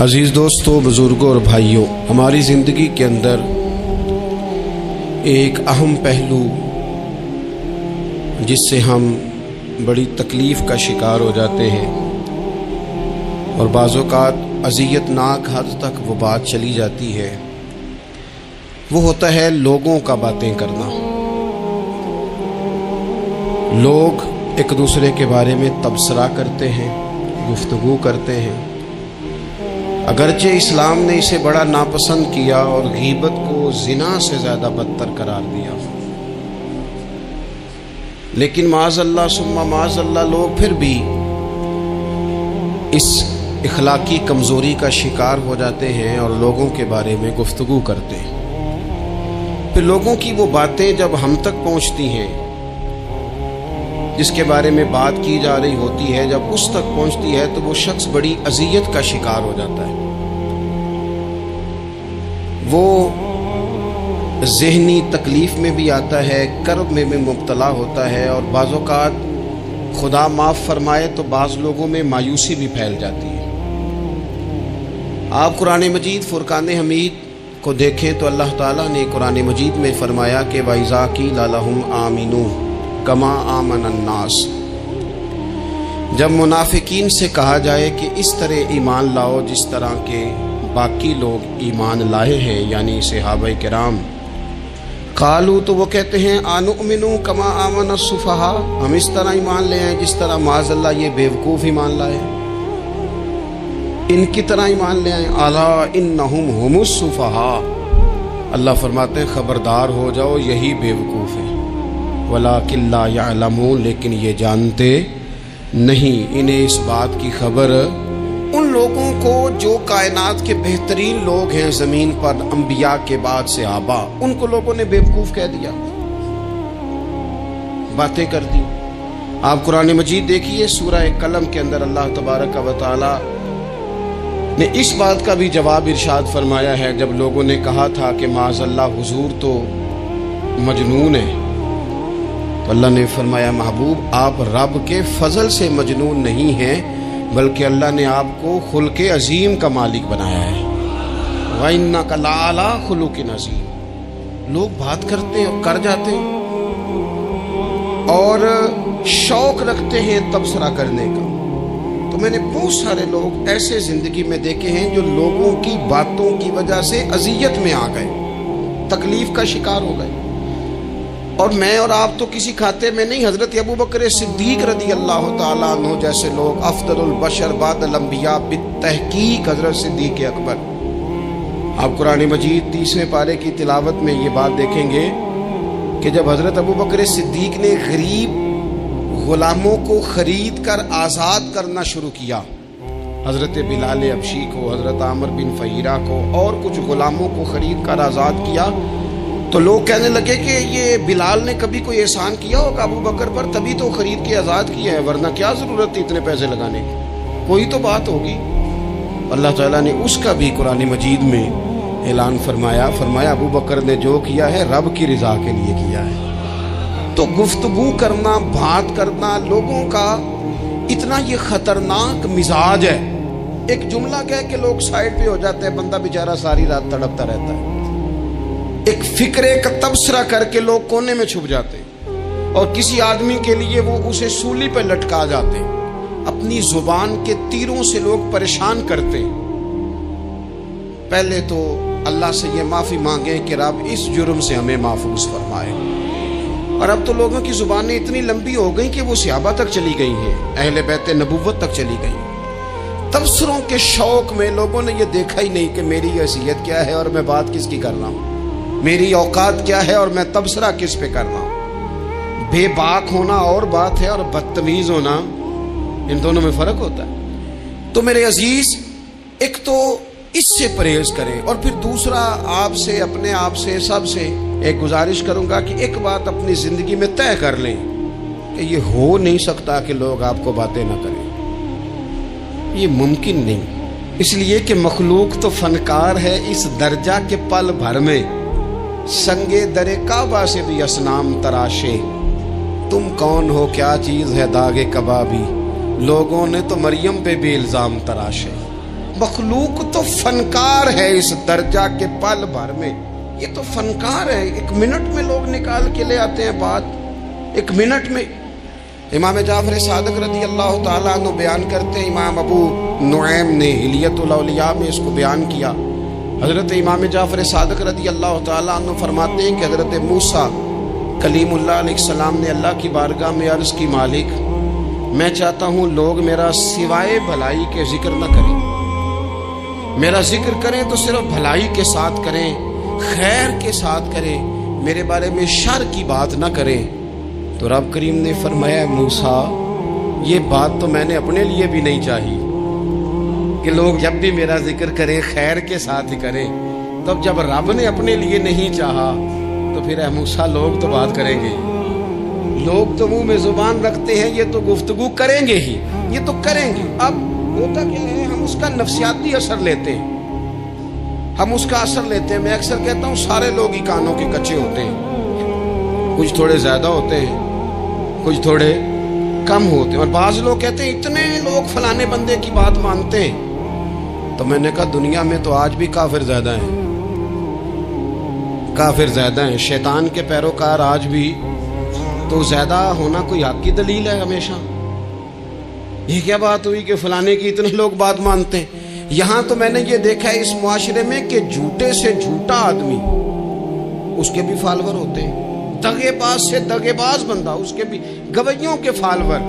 अजीज़ दोस्तों, बुज़ुर्गों और भाइयों, हमारी ज़िंदगी के अंदर एक अहम पहलू जिससे हम बड़ी तकलीफ़ का शिकार हो जाते हैं और बाज़ औक़ात अज़ियतनाक हद तक वो बात चली जाती है, वो होता है लोगों का बातें करना। लोग एक दूसरे के बारे में तबसरा करते हैं, गुफ्तगू करते हैं। अगरचे इस्लाम ने इसे बड़ा नापसंद किया और गीबत को ज़िना से ज़्यादा बदतर करार दिया, लेकिन माज़अल्लाह सुम्मा माज़अल्लाह लोग फिर भी इस इखलाकी कमज़ोरी का शिकार हो जाते हैं और लोगों के बारे में गुफ्तगू करते हैं। फिर लोगों की वो बातें जब हम तक पहुँचती हैं, जिसके बारे में बात की जा रही होती है, जब उस तक पहुंचती है तो वो शख्स बड़ी अज़ियत का शिकार हो जाता है। वो ज़हनी तकलीफ़ में भी आता है, कर्ब में भी मुब्तला होता है और बाज़ औक़ात खुदा माफ़ फरमाए तो बाज़ लोगों में मायूसी भी फैल जाती है। आप कुरान मजीद फुरकान हमीद को देखें तो अल्लाह ताला ने कुरान मजीद में फरमाया कि वइज़ा क़ीला लहुम आमिनू कमा आमन अन्नास। जब मुनाफिकीन से कहा जाए कि इस तरह ईमान लाओ जिस तरह के बाकी लोग ईमान लाए हैं, यानी सहाबाए किराम, कालू तो वो कहते हैं आनुमिनु कमा आमन अस्सुफहा, हम इस तरह ईमान ले आए जिस तरह माज़अल्लाह ये बेवकूफ़ ईमान लाए, इनकी तरह ईमान ले आए। अला इन्नहुम हुमुस्सुफहा, अल्लाह फरमाते हैं खबरदार हो जाओ, यही बेवकूफ़ है। वलाकिन ला यअलमून, लेकिन ये जानते नहीं। इन्हें इस बात की खबर उन लोगों को जो कायनात के बेहतरीन लोग हैं ज़मीन पर, अंबिया के बाद से आबा, उनको लोगों ने बेवकूफ़ कह दिया, बातें कर दी। आप कुरान मजीद देखिए, सूरह कलम के अंदर अल्लाह तबारक व तआला ने इस बात का भी जवाब इरशाद फरमाया है। जब लोगों ने कहा था कि माज़अल्लाह हुजूर तो मजनून है, तो अल्लाह ने फरमाया महबूब आप रब के फजल से मजनून नहीं हैं, बल्कि अल्लाह ने आपको खुल्के अजीम का मालिक बनाया है। व इन्नका लअला खुलुकिन अजीम। लोग बात करते हैं और कर जाते हैं और शौक रखते हैं तबसरा करने का। तो मैंने बहुत सारे लोग ऐसे जिंदगी में देखे हैं जो लोगों की बातों की वजह से अजियत में आ गए, तकलीफ का शिकार हो गए। और मैं और आप तो किसी खाते में नहीं। हजरत अबू बकर सिद्दीक रदी अल्लाह ताला अन्हु जैसे लोग, अफदलुल बशर बादल अंबिया बित्तहकीक हजरत सिद्दीक अकबर। आप कुरान मजीद 30वें पारे की तिलावत में ये बात देखेंगे कि जब हजरत अबू बकर सिद्दीक ने गरीब गुलामों को खरीद कर आज़ाद करना शुरू किया, हजरत बिलाल अबशी को, हजरत आमिर बिन फहीरा को और कुछ गुलामों को खरीद कर आज़ाद किया, तो लोग कहने लगे कि ये बिलाल ने कभी कोई एहसान किया होगा अबू बकर पर, तभी तो खरीद के आज़ाद किया है, वरना क्या ज़रूरत थी इतने पैसे लगाने की, कोई तो बात होगी। अल्लाह ताला ने उसका भी कुरान मजीद में ऐलान फरमाया अबू बकर ने जो किया है रब की रिज़ा के लिए किया है। तो गुफ्तगू करना, बात करना, लोगों का इतना ये ख़तरनाक मिजाज है। एक जुमला कह के लोग साइड पे हो जाते हैं, बंदा बेचारा सारी रात तड़पता रहता है। एक फिक्रे का तबसरा करके लोग कोने में छुप जाते हैं और किसी आदमी के लिए वो उसे सूली पर लटका जाते हैं। अपनी जुबान के तीरों से लोग परेशान करते हैं। पहले तो अल्लाह से ये माफ़ी मांगे कि रब इस जुर्म से हमें महफूज फरमाए। और अब तो लोगों की जुबानें इतनी लंबी हो गई कि वो सहाबा तक चली गई हैं, अहले बैत नबुव्वत तक चली गई। तबसरों के शौक में लोगों ने ये देखा ही नहीं कि मेरी हैसियत क्या है और मैं बात किसकी कर रहा हूँ, मेरी औकात क्या है और मैं तबसरा किस पे कर रहा हूँ। बेबाक होना और बात है और बदतमीज होना, इन दोनों में फर्क होता है। तो मेरे अजीज, एक तो इससे परहेज करें और फिर दूसरा आपसे, अपने आप से, सबसे एक गुजारिश करूंगा कि एक बात अपनी जिंदगी में तय कर लें कि ये हो नहीं सकता कि लोग आपको बातें ना करें, ये मुमकिन नहीं। इसलिए कि मखलूक तो फनकार है इस दर्जा के पल भर में, संगे दरे काबा से भी असनाम तराशे, तुम कौन हो क्या चीज़ है दागे कबाबी, लोगों ने तो मरियम पे भी इल्ज़ाम तराशे। मखलूक तो फनकार है इस दर्जा के पल भर में। ये तो फनकार है, 1 मिनट में लोग निकाल के ले आते हैं बात, 1 मिनट में। इमाम जाफर सादिक रज़ी अल्लाह ताला अन्हु बयान करते हैं, इमाम अबू नुऐम ने हिलियतुल औलिया में इसको बयान किया। हज़रत इमाम जाफर सादिक रज़ी अल्लाह ताला अन्हु फरमाते हैं कि हज़रत मूसा कलीमुल्लाह अलैहिस्सलाम ने अल्लाह की बारगाह में अर्ज़ की, मालिक मैं चाहता हूँ लोग मेरा सिवाय भलाई के जिक्र न करें, मेरा जिक्र करें तो सिर्फ भलाई के साथ करें, खैर के साथ करें, मेरे बारे में शर की बात न करें। तो रब करीम ने फरमाया, मूसा ये बात तो मैंने अपने लिए भी नहीं चाही कि लोग जब भी मेरा जिक्र करें खैर के साथ ही करें। तब जब रब ने अपने लिए नहीं चाहा तो फिर मूसा लोग तो बात करेंगे, लोग तो मुंह में जुबान रखते हैं, ये तो गुफ्तगू करेंगे ही, ये तो करेंगे। अब होता क्या है, हम उसका नफ्सियाती असर लेते हैं, हम उसका असर लेते हैं। मैं अक्सर कहता हूँ सारे लोग ही कानों के कच्चे होते हैं, कुछ थोड़े ज्यादा होते हैं, कुछ थोड़े कम होते हैं। और बाज लोग कहते हैं इतने लोग फलाने बंदे की बात मानते हैं। तो मैंने कहा दुनिया में तो आज भी काफिर ज्यादा हैं, काफिर ज्यादा हैं, शैतान के पैरोकार आज भी। तो ज्यादा होना कोई हक की दलील है हमेशा? ये क्या बात हुई कि फलाने की इतने लोग बात मानते हैं? यहां तो मैंने ये देखा है इस मुआशरे में कि झूठे से झूठा आदमी उसके भी फॉलोअर होते हैं, दगेबाज से दगेबाज बंदा उसके भी, गवैयों के फॉलोअर,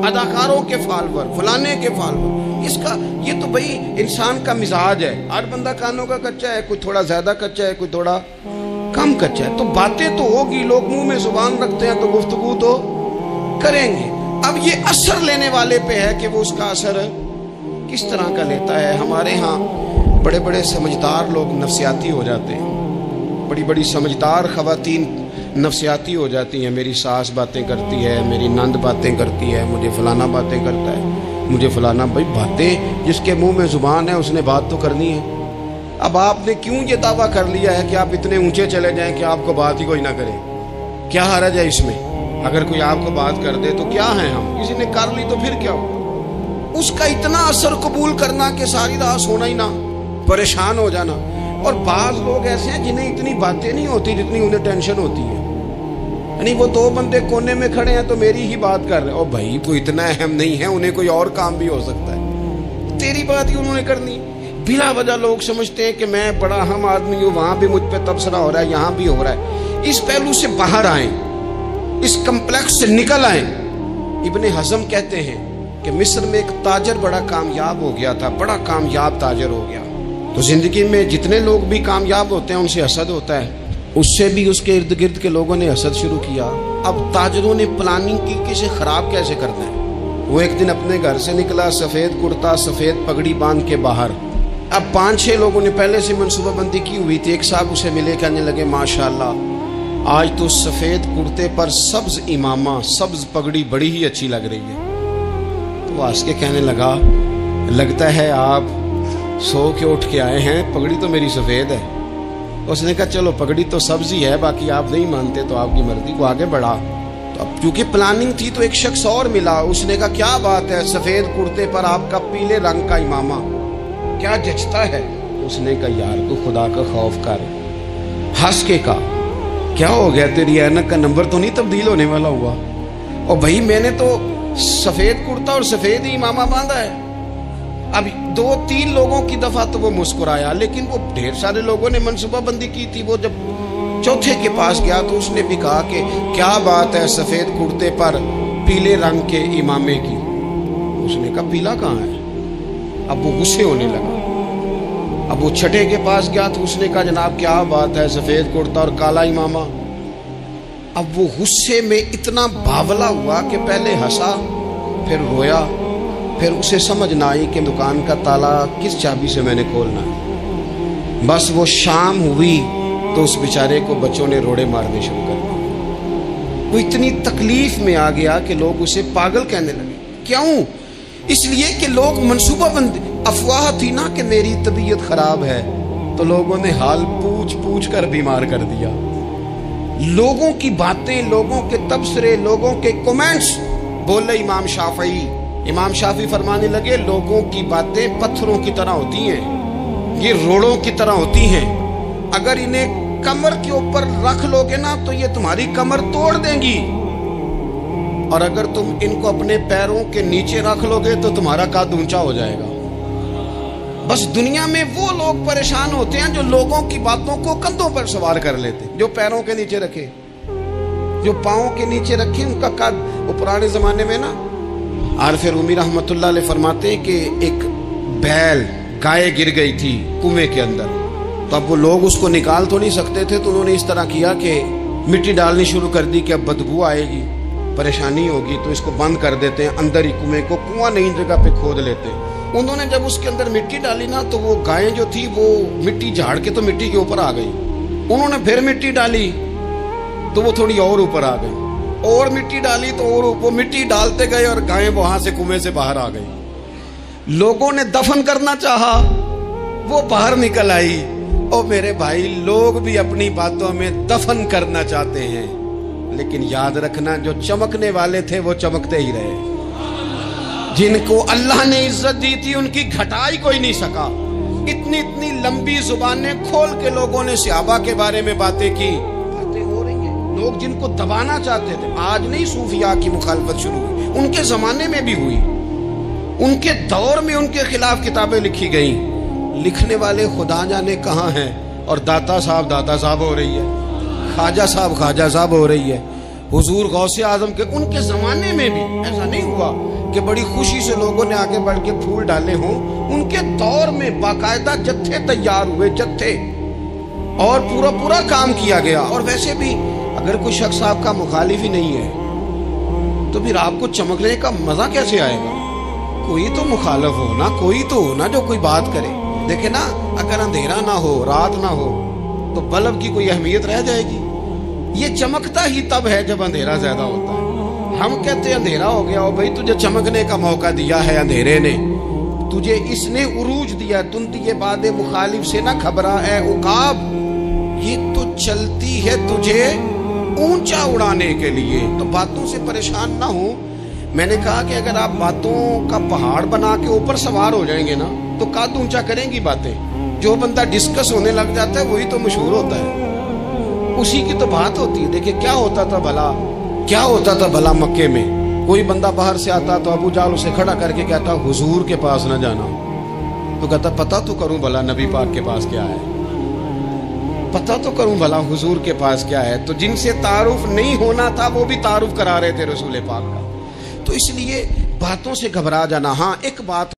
अदाकारों के फॉलोअर, फलाने के फॉलोअर। इसका ये तो भाई इंसान का मिजाज है, हर बंदा कानों का कच्चा है, कोई थोड़ा ज्यादा कच्चा है, कोई थोड़ा कम कच्चा है। तो बातें तो होगी, लोग मुंह में जुबान रखते हैं तो गुफ्तगू तो करेंगे। अब ये असर लेने वाले पे है कि वो उसका असर किस तरह का लेता है। हमारे यहाँ बड़े बड़े समझदार लोग नफ्सियाती हो जाते हैं, बड़ी बड़ी समझदार खवातीन नफ्सियाती हो जाती हैं। मेरी सास बातें करती है, मेरी नंद बातें करती है, मुझे फलाना बातें करता है, मुझे फलाना। भाई बातें जिसके मुंह में जुबान है उसने बात तो करनी है। अब आपने क्यों ये दावा कर लिया है कि आप इतने ऊंचे चले जाएं कि आपको बात ही कोई ना करे? क्या हरज है इसमें? अगर कोई आपको बात कर दे तो क्या है, हम किसी ने कर ली तो फिर क्या हो? उसका इतना असर कबूल करना कि सारी रात सोना ही ना, परेशान हो जाना। और बाज लोग ऐसे हैं जिन्हें इतनी बातें नहीं होती जितनी उन्हें टेंशन होती है। यानी वो 2 बंदे कोने में खड़े हैं तो मेरी ही बात कर रहे हैं। ओ भाई तो इतना अहम नहीं है, उन्हें कोई और काम भी हो सकता है, तेरी बात ही उन्होंने करनी। बिला वजह लोग समझते हैं कि मैं बड़ा अहम आदमी हूँ, वहां भी मुझ पर तबसरा हो रहा है, यहाँ भी हो रहा है। इस पहलू से बाहर आए, इस कम्प्लेक्स से निकल आए। इब्ने हज़म कहते हैं कि मिस्र में एक ताजर बड़ा कामयाब हो गया था, बड़ा कामयाब ताजर हो गया। तो जिंदगी में जितने लोग भी कामयाब होते हैं उनसे हसद होता है, उससे भी उसके इर्द गिर्द के लोगों ने हसद शुरू किया। अब ताजरों ने प्लानिंग की कि इसे खराब कैसे करना है। वो एक दिन अपने घर से निकला, सफेद कुर्ता सफेद पगड़ी बांध के बाहर। अब 5-6 लोगों ने पहले से मनसूबाबंदी की हुई थी। एक साहब उसे मिले, कहने लगे माशाल्लाह आज तो सफेद कुर्ते पर सब्ज इमामा, सब्ज पगड़ी बड़ी ही अच्छी लग रही है। तो वो हंस के कहने लगा, लगता है आप सो के उठ के आए हैं, पगड़ी तो मेरी सफेद है। उसने कहा चलो पगड़ी तो सब्जी है, बाकी आप नहीं मानते तो आपकी मर्जी। को आगे बढ़ा। तो अब क्योंकि प्लानिंग थी तो एक शख्स और मिला, उसने कहा क्या बात है, सफेद कुर्ते पर आपका पीले रंग का इमामा क्या जचता है। उसने कहा यार को खुदा का खौफ कर। हंस के कहा क्या हो गया, तेरी ऐनक का नंबर तो नहीं तब्दील होने वाला हुआ? और भाई मैंने तो सफेद कुर्ता और सफेद ही इमामा बांधा है। अब 2-3 लोगों की दफा तो वो मुस्कुराया, लेकिन वो ढेर सारे लोगों ने मनसूबाबंदी की थी। वो जब चौथे के पास गया तो उसने भी कहा कि क्या बात है सफेद कुर्ते पर पीले रंग के इमामे की। उसने कहा पीला कहाँ है? अब वो गुस्से होने लगा। अब वो छठे के पास गया तो उसने कहा जनाब क्या बात है सफेद कुर्ता और काला इमामा। अब वो गुस्से में इतना बावला हुआ कि पहले हंसा फिर रोया, फिर उसे समझ ना आई कि दुकान का ताला किस चाबी से मैंने खोलना है। बस वो शाम हुई तो उस बेचारे को बच्चों ने रोड़े मारने शुरू कर दिए। वो इतनी तकलीफ में आ गया कि लोग उसे पागल कहने लगे। क्यों? इसलिए कि लोग मनसूबाबंदी, अफवाह थी ना कि मेरी तबीयत खराब है, तो लोगों ने हाल पूछ पूछ कर बीमार कर दिया। लोगों की बातें, लोगों के तबसरे, लोगों के कमेंट्स। बोले इमाम शाफई इमाम शाफी फरमाने लगे, लोगों की बातें पत्थरों की तरह होती हैं, ये रोड़ों की तरह होती हैं, अगर इन्हें कमर के ऊपर रख लोगे ना तो ये तुम्हारी कमर तोड़ देंगी, और अगर तुम इनको अपने पैरों के नीचे रख लोगे तो तुम्हारा कद ऊंचा हो जाएगा। बस दुनिया में वो लोग परेशान होते हैं जो लोगों की बातों को कंधों पर सवार कर लेते, जो पैरों के नीचे रखे, जो पाँव के नीचे रखे, उनका कद। वो पुराने जमाने में ना आरिफ रूमी रहमतुल्लाह अलैह फरमाते हैं कि एक बैल गाय गिर गई थी कुएं के अंदर, तो अब वो लोग उसको निकाल तो नहीं सकते थे, तो उन्होंने इस तरह किया कि मिट्टी डालनी शुरू कर दी कि अब बदबू आएगी, परेशानी होगी, तो इसको बंद कर देते हैं, अंदर ही कुएं को, कुआं नई जगह पे खोद लेते हैं। उन्होंने जब उसके अंदर मिट्टी डाली ना तो वो गाय जो थी वो मिट्टी झाड़ के तो मिट्टी के ऊपर आ गई। उन्होंने फिर मिट्टी डाली तो वो थोड़ी और ऊपर आ गई, और मिट्टी डाली तो और वो मिट्टी डालते गए और गाय वहां से कुएं से बाहर आ गई। लोगों ने दफन करना चाहा, वो बाहर निकल आई। ओ मेरे भाई, लोग भी अपनी बातों में दफन करना चाहते हैं, लेकिन याद रखना जो चमकने वाले थे वो चमकते ही रहे। जिनको अल्लाह ने इज्जत दी थी उनकी घटाई कोई नहीं सका। इतनी इतनी लंबी जुबानें खोल के लोगों ने सहाबा के बारे में बातें की, बातें हो रही हैं। लोग जिनको दबाना चाहते थे, आज नहीं सूफिया की मुखालफत शुरू हुई, उनके जमाने में भी हुई, उनके दौर में उनके खिलाफ किताबें लिखी गई। लिखने वाले खुदा जाने कहाँ हैं, और दाता साहब हो रही है, ख्वाजा साहब हो रही है। हुजूर गौसे आजम के उनके जमाने में भी ऐसा नहीं हुआ कि बड़ी खुशी से लोगों ने आगे बढ़ के फूल डाले हों। उनके दौर में बाकायदा जत्थे तैयार हुए, जत्थे, और पूरा काम किया गया। और वैसे भी अगर कोई शख्स आपका मुखालिफ ही नहीं है तो फिर आपको चमकने का मजा कैसे आएगा? कोई तो मुखालिफ हो ना, कोई तो हो ना जो कोई बात करे। देखे ना, अगर अंधेरा ना हो, रात ना हो, तो बल्ब की कोई अहमियत रह जाएगी? ये चमकता ही तब है जब अंधेरा ज्यादा होता है। हम कहते हैं अंधेरा हो गया, हो भाई तुझे चमकने का मौका दिया है अंधेरे ने, तुझे इसने उरूज दिया, तुम दिए बादे मुखालिफ से ना घबरा है उकाब, ये तो चलती है तुझे ऊंचा उड़ाने के लिए। तो बातों से परेशान ना हो। मैंने कहा कि अगर आप बातों का पहाड़ बना के ऊपर सवार हो जाएंगे ना तो कद ऊंचा करेंगी बातें। जो बंदा डिस्कस होने लग जाता है वही तो मशहूर होता है, उसी की तो बात होती है। देखिए क्या होता था भला मक्के में, कोई बंदा बाहर से आता तो अबू जाल उसे खड़ा करके कहता हुजूर के पास ना जाना, तो कहता पता तो करूं भला नबी पाक के पास क्या है, पता तो करूं भला हुजूर के पास क्या है। तो जिनसे तारुफ नहीं होना था वो भी तारुफ करा रहे थे रसूल पाक का। तो इसलिए बातों से घबरा जाना। हाँ, एक बात